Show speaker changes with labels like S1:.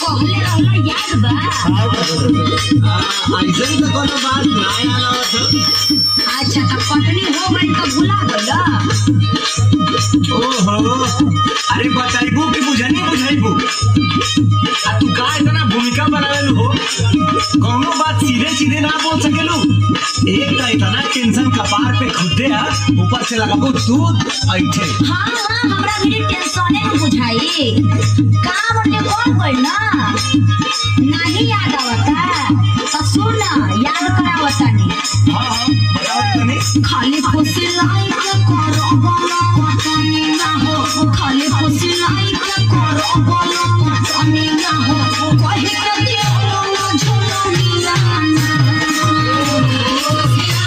S1: कहले रहला याद बा।
S2: ऐसे तो कोनो बात ना आला हो।
S1: अच्छा तो पत्नी हो गई तो भुला गइला।
S2: ओहो अरे बताइबू कि बुझनी बुझाइबू आ तू का इतना भूमिका बनावेलू हो कौनो बात सीधे सीधे ना बोल सकेलू एक तो इतना टेंशन कपार पे खुदे आ ऊपर से लगाबू तू ऐठे
S1: हाँ हमरा भी टेंशने न बुझाई का बोले कौन कोई ना नहीं याद आवता तो सुन याद करावता नहीं।
S2: हां बताओ तनी
S1: खाली खुशी लाइक करो बोलो पटनी ना हो खाली खुशी लाइक करो बोलो पटनी ना हो कहे